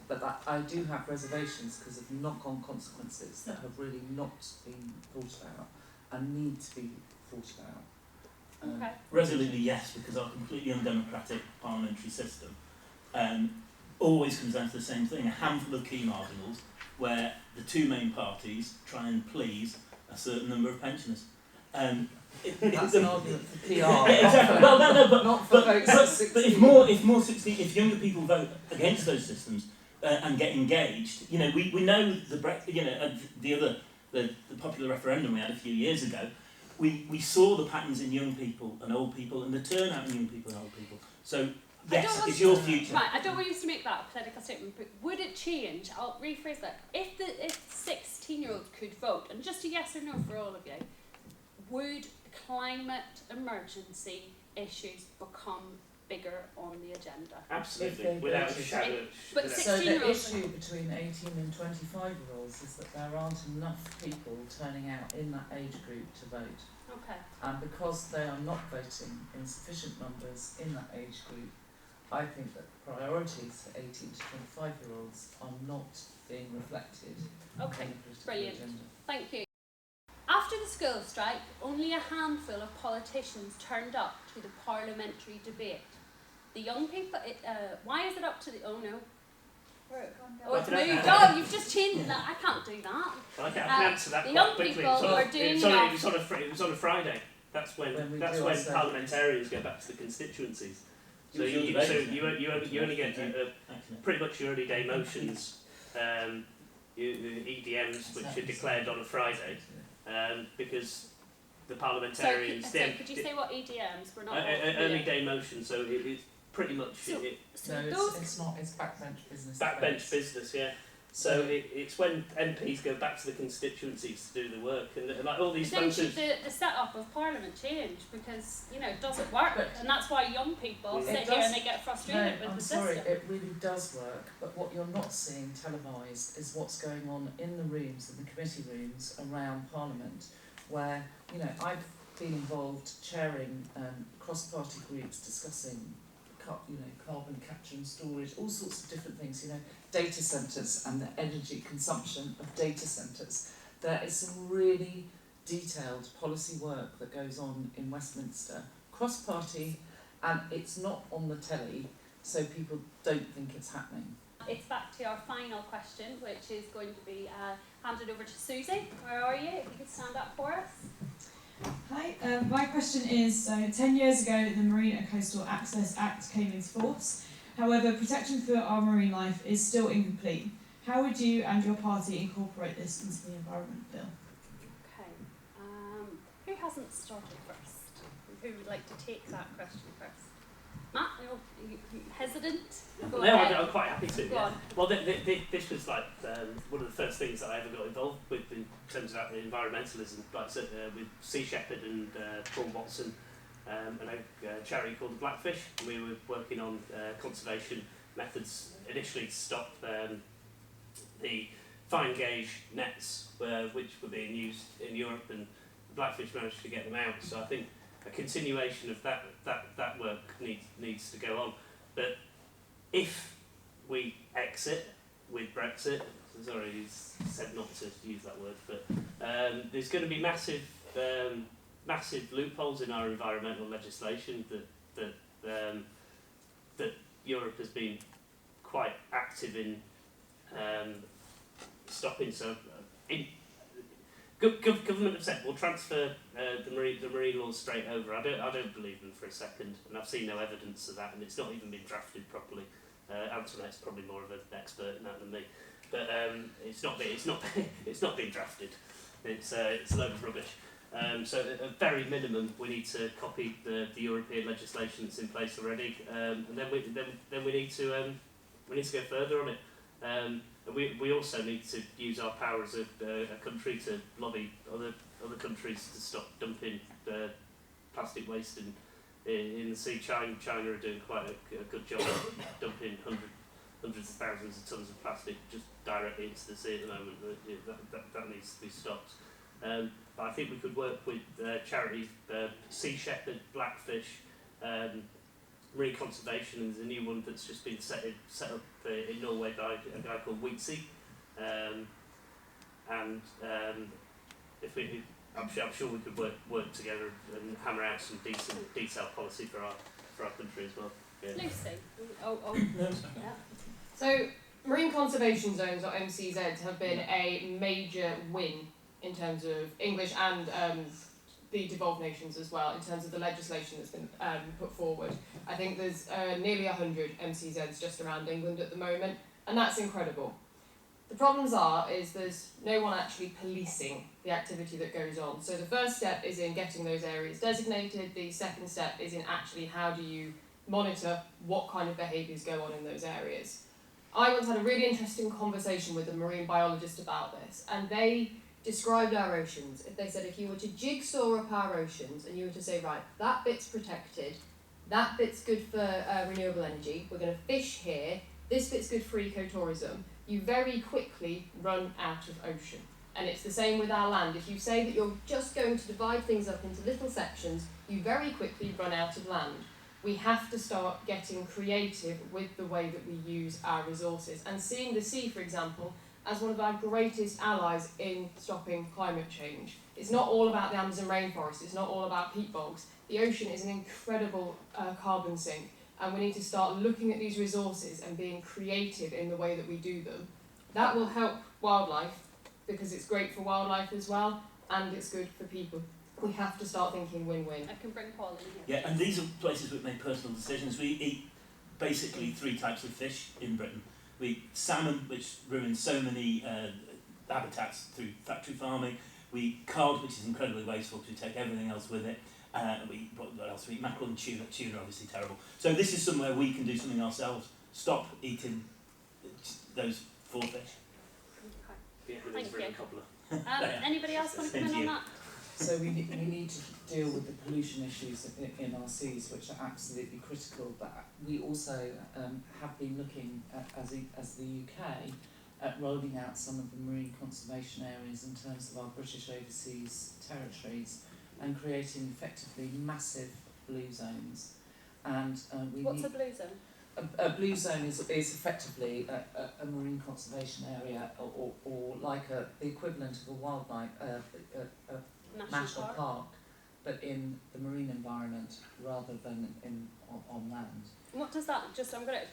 But I do have reservations because of knock-on consequences that have really not been thought about and need to be thought about. Okay. Resolutely yes, because our completely undemocratic parliamentary system always comes down to the same thing, a handful of key marginals where the 2 main parties try and please a certain number of pensioners. That's an argument for PR. Exactly. Not for votes at 16. But if younger people vote against those systems and get engaged, we know the popular referendum we had a few years ago. We saw the patterns in young people and old people and the turnout in young people and old people. So yes, it's your future. Right, I don't want you to make that a political statement, but would it change? I'll rephrase that. If 16-year-olds could vote, and just a yes or no for all of you, would climate emergency issues become bigger on the agenda? Absolutely, without a shadow. But So the 16-year-olds. issue between 18 and 25-year-olds is that there aren't enough people turning out in that age group to vote. Okay. And because they are not voting in sufficient numbers in that age group, I think that priorities for 18 to 25-year-olds are not being reflected Okay. in the political Brilliant. agenda. Thank you. After the school strike, only a handful of politicians turned up to the parliamentary debate. The young people, why is it up to the, oh no. Oh, it's moved on, you've just changed that, I can't do that. I can answer that the quite young quickly. people are doing it was on a Friday. That's when When we do our parliamentarians go back to the constituencies. So It was your you debate, wasn't only get Actually. pretty much your early day motions, the EDMs, which are declared on a Friday, because the parliamentarians could you say what EDMs? We're not early day motions. So it's pretty much So No, those it's not. It's backbench business. backbench business. Yeah. So it's when MPs go back to the constituencies to do the work, and like all these Then functions. should the setup of Parliament change, because it doesn't work, But and that's why young people It sit here does- and they get frustrated No, with I'm the sorry, system. it really does work, but what you're not seeing televised is what's going on in the rooms, in the committee rooms around Parliament, where, I've been involved chairing cross-party groups discussing carbon capture and storage, all sorts of different things, data centres and the energy consumption of data centres. There is some really detailed policy work that goes on in Westminster, cross-party, and it's not on the telly, so people don't think it's happening. It's back to our final question, which is going to be handed over to Susie. Where are you? If you could stand up for us. Hi, my question is, 10 years ago the Marine and Coastal Access Act came into force. However, protection for our marine life is still incomplete. How would you and your party incorporate this into the Environment Bill? Okay. Who hasn't started first? Who would like to take that question first? Matt, you hesitant? Go No, ahead. I'm quite happy to. Go Yeah. on. Well, this was like one of the first things that I ever got involved with in terms of environmentalism. Like I said, with Sea Shepherd and Paul Watson, and a charity called the Blackfish. And we were working on conservation methods initially to stop the fine gauge nets, which were being used in Europe, and the Blackfish managed to get them out. So I think a continuation of that work needs to go on. But if we exit with Brexit, sorry, he's said not to use that word, but there's going to be massive loopholes in our environmental legislation that Europe has been quite active in stopping. So, government have said we'll transfer the marine laws straight over. I don't believe them for a second, and I've seen no evidence of that, and it's not even been drafted properly. Antoinette's probably more of an expert in that than me, but it's not been drafted. It's a load of rubbish. So at a very minimum, we need to copy the European legislation that's in place already, and then we need to go further on it. And we also need to use our power as a country to lobby other countries to stop dumping plastic waste in the sea. China are doing quite a good job of dumping hundreds of thousands of tons of plastic just directly into the sea at the moment. That needs to be stopped. But I think we could work with charities, Sea Shepherd, Blackfish, Marine Conservation, and there's a new one that's just been set up in Norway by a guy called Wheatsea. I'm sure we could work together and hammer out some decent detailed policy for our country as well. Yeah. Lucy. No, it's okay. Yeah. So, marine conservation zones, or MCZs, have been a major win in terms of English and the devolved nations as well, in terms of the legislation that's been put forward. I think there's nearly 100 MCZs just around England at the moment, and that's incredible. The problems is there's no one actually policing the activity that goes on. So the first step is in getting those areas designated. The second step is in actually how do you monitor what kind of behaviours go on in those areas. I once had a really interesting conversation with a marine biologist about this, and they described our oceans. They said if you were to jigsaw up our oceans and you were to say, right, that bit's protected, that bit's good for renewable energy, we're going to fish here, this bit's good for ecotourism, you very quickly run out of ocean. And it's the same with our land. If you say that you're just going to divide things up into little sections, you very quickly run out of land. We have to start getting creative with the way that we use our resources and seeing the sea, for example, as one of our greatest allies in stopping climate change. It's not all about the Amazon rainforest, it's not all about peat bogs. The ocean is an incredible carbon sink, and we need to start looking at these resources and being creative in the way that we do them. That will help wildlife, because it's great for wildlife as well, and it's good for people. We have to start thinking win-win. I can bring Paul in here. Yeah, and these are places we've made personal decisions. We eat basically 3 types of fish in Britain. We eat salmon, which ruins so many habitats through factory farming. We eat cod, which is incredibly wasteful because we take everything else with it. What else? We eat mackerel and tuna. Tuna are obviously terrible. So this is somewhere we can do something ourselves. Stop eating those 4 fish. Thank through a you. couple of. Anybody else want to come in Thank on you. that? So we need to deal with the pollution issues in our seas, which are absolutely critical. But we also have been looking at, as the UK, at rolling out some of the marine conservation areas in terms of our British overseas territories and creating effectively massive blue zones. And What's a blue zone? a blue zone is effectively a marine conservation area or like the equivalent of a wildlife national park, but in the marine environment rather than on land. And what does that? Because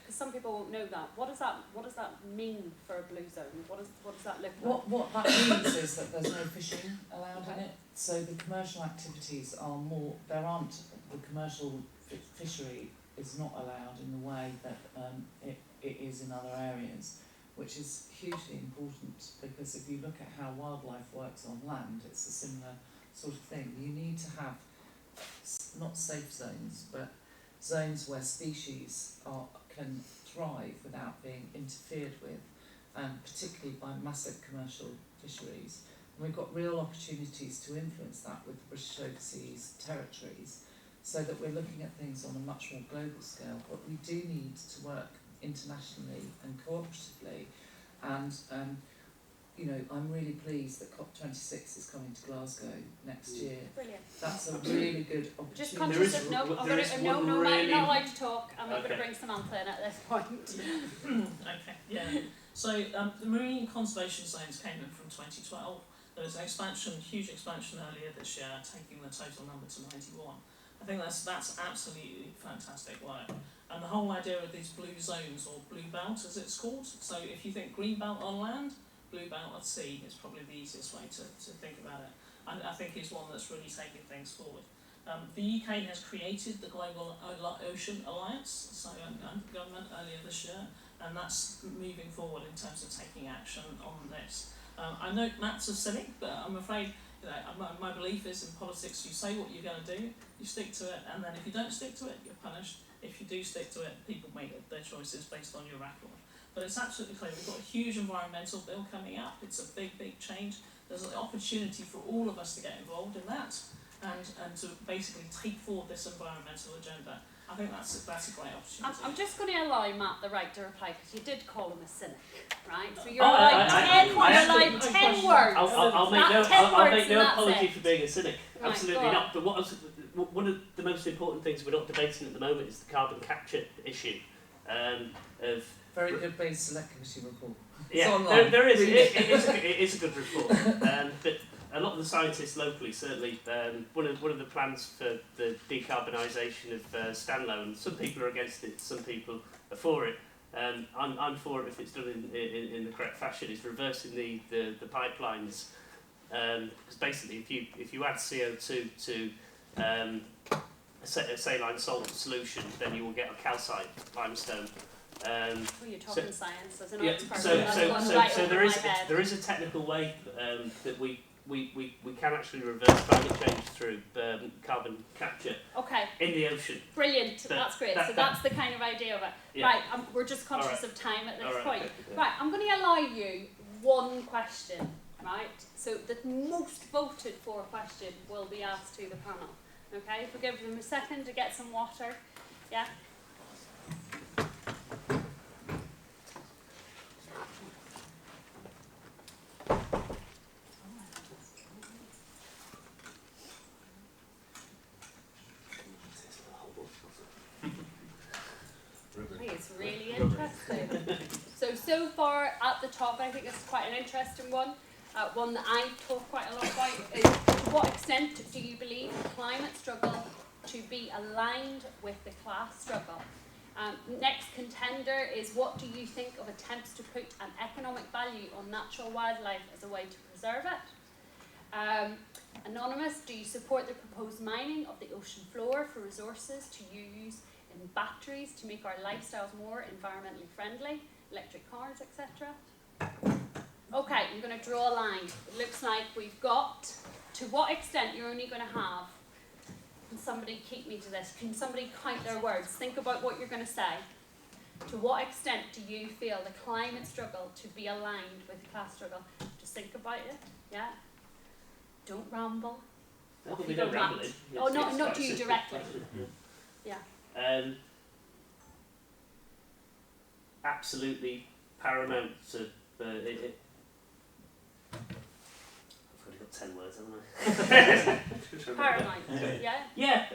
some people won't know that. What does that mean for a blue zone? What does that look like? What that means is that there's no fishing allowed in it. So the commercial activities are more. There aren't the commercial fishery is not allowed in the way that it is in other areas, which is hugely important because if you look at how wildlife works on land, it's a similar sort of thing. You need to have not safe zones, but zones where species can thrive without being interfered with, and particularly by massive commercial fisheries. And we've got real opportunities to influence that with the British overseas territories, so that we're looking at things on a much more global scale. But we do need to work internationally and cooperatively, and I'm really pleased that COP26 is coming to Glasgow next year. Brilliant. That's a really good opportunity. Just conscious of not allowed to talk, and we're going to bring Samantha in at this point. Okay, yeah. So the marine conservation zones came in from 2012. There was an expansion, huge expansion earlier this year, taking the total number to 91. I think that's absolutely fantastic work. And the whole idea of these blue zones, or blue belt as it's called, so if you think green belt on land, blue belt at sea is probably the easiest way to think about it. And I think it's one that's really taking things forward. The UK has created the Global Ocean Alliance, so under government earlier this year, and that's moving forward in terms of taking action on this. I know Matt's a cynic, but I'm afraid my belief is in politics you say what you're going to do, you stick to it, and then if you don't stick to it, you're punished. If you do stick to it, people make their choices based on your record. But it's absolutely clear we've got a huge environmental bill coming up. It's a big change. There's an opportunity for all of us to get involved in that and to basically take forward this environmental agenda. I think that's a great opportunity. I'm just going to allow Matt the right to reply because you did call him a cynic, right? So you're allowed 10 words. I'll make no apology for being a cynic. Right, absolutely not. But one of the most important things we're not debating at the moment is the carbon capture issue. Of very good base select committee report. Yeah, there is. It is a good report. But a lot of the scientists locally, certainly, one of the plans for the decarbonisation of Stanlow, and some people are against it, some people are for it. I'm for it if it's done in the correct fashion. It's reversing the pipelines, because basically, if you add CO2 to a saline salt solution, then you will get a calcite limestone. You're talking science, there's an so there is a technical way that we can actually reverse climate change through carbon capture in the ocean. Brilliant, that's great. So that's the kind of idea of it. Yeah. Right, we're just conscious of time at this point. Okay. Right, I'm going to allow you one question, right? So the most voted for question will be asked to the panel. Okay, if we give them a second to get some water. Yeah? It's really interesting. So far at the top, I think this is quite an interesting one. One that I've talked quite a lot about is, to what extent do you believe the climate struggle to be aligned with the class struggle? Next contender is, what do you think of attempts to put an economic value on natural wildlife as a way to preserve it? Anonymous, do you support the proposed mining of the ocean floor for resources to use in batteries to make our lifestyles more environmentally friendly, electric cars, etc.? Okay, I'm going to draw a line. It looks like we've got, to what extent you're only going to have, can somebody keep me to this, can somebody count their words, think about what you're going to say. To what extent do you feel the climate struggle to be aligned with the class struggle? Just think about it, yeah? Don't ramble. No, Off we you don't go, ramble Matt. it. Oh, It's not quite to you simple. directly. Yeah. Absolutely paramount to I've only got 10 words, haven't I? Paramount, yeah? Yeah,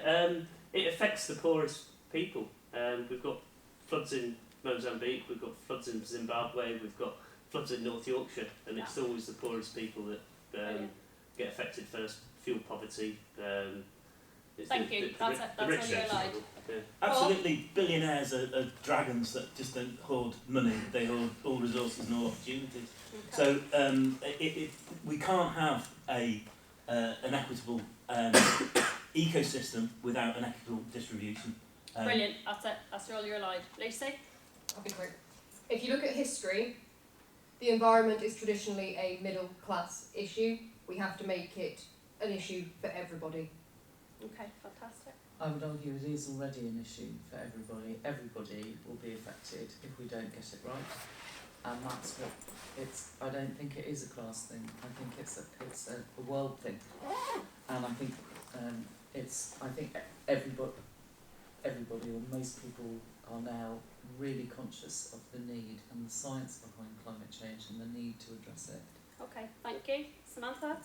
it affects the poorest people. We've got floods in Mozambique, we've got floods in Zimbabwe, we've got floods in North Yorkshire, and it's always the poorest people that get affected first. Fuel poverty. It's Thank you. That's all rich you're don't allowed. struggle. Yeah. Absolutely, billionaires are dragons that just don't hoard money, they hoard all resources and all opportunities. Okay. So we can't have an equitable ecosystem without an equitable distribution. Brilliant, that's it. That's all you're allowed. Lucy? I'll be quick. If you look at history, the environment is traditionally a middle class issue. We have to make it an issue for everybody. Okay, fantastic. I would argue it is already an issue for everybody. Everybody will be affected if we don't get it right. And that's what it's. I don't think it is a class thing. I think it's a world thing. And I think I think everybody or most people are now really conscious of the need and the science behind climate change and the need to address it. Okay, thank you. Samantha?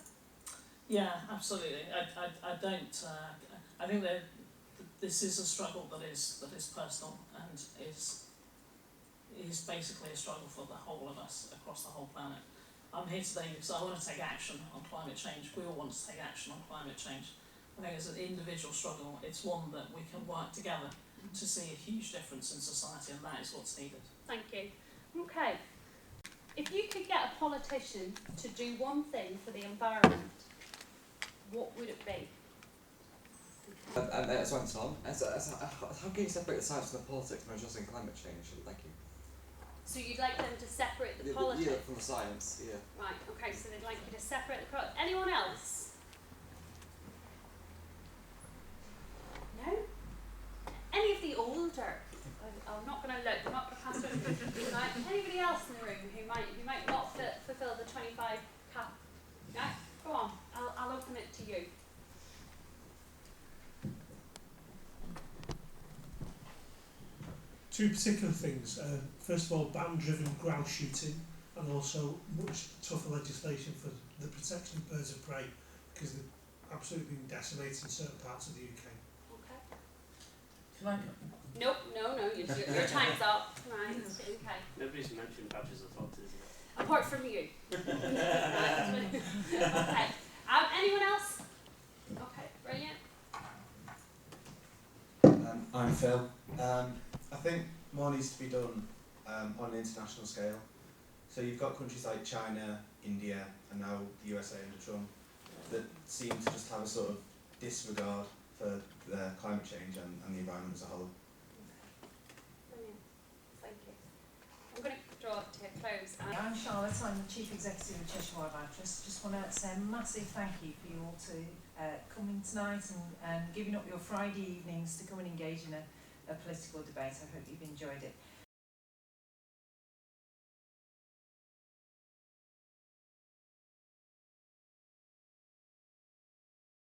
Yeah, absolutely. I don't. I think that this is a struggle that is personal and is basically a struggle for the whole of us across the whole planet. I'm here today because I want to take action on climate change. We all want to take action on climate change. I think as an individual struggle, it's one that we can work together to see a huge difference in society, and that is what's needed. Thank you. Okay. If you could get a politician to do one thing for the environment, what would it be? As well, Tom, how can you separate the science from the politics when addressing climate change? Thank you. So you'd like them to separate the politics? Yeah, from the science, yeah. Right, okay, so they'd like you to separate the politics. Anyone else? No? Any of the older? I'm not going to look, I'm not going to pass over. Right, anybody else in the room who might not fulfil the 25 cap? Right, go on, I'll open it to you. Two particular things. First of all, ban-driven grouse shooting, and also much tougher legislation for the protection of birds of prey, because they're absolutely being decimated in certain parts of the UK. Okay. Can I? Nope, no, your time's up. Right, okay. Nobody's mentioned badgers or foxes yet. Apart from you. Right. Okay. Anyone else? Okay, brilliant. I'm Phil. I think more needs to be done on an international scale. So you've got countries like China, India, and now the USA under Trump that seem to just have a sort of disregard for climate change and the environment as a whole. Brilliant. Thank you. I'm going to draw it to a close. I'm Charlotte, I'm the Chief Executive of Cheshire Wildlife Trust. Just want to say a massive thank you for you all to coming tonight and giving up your Friday evenings to come and engage in a political debate. I hope you've enjoyed it.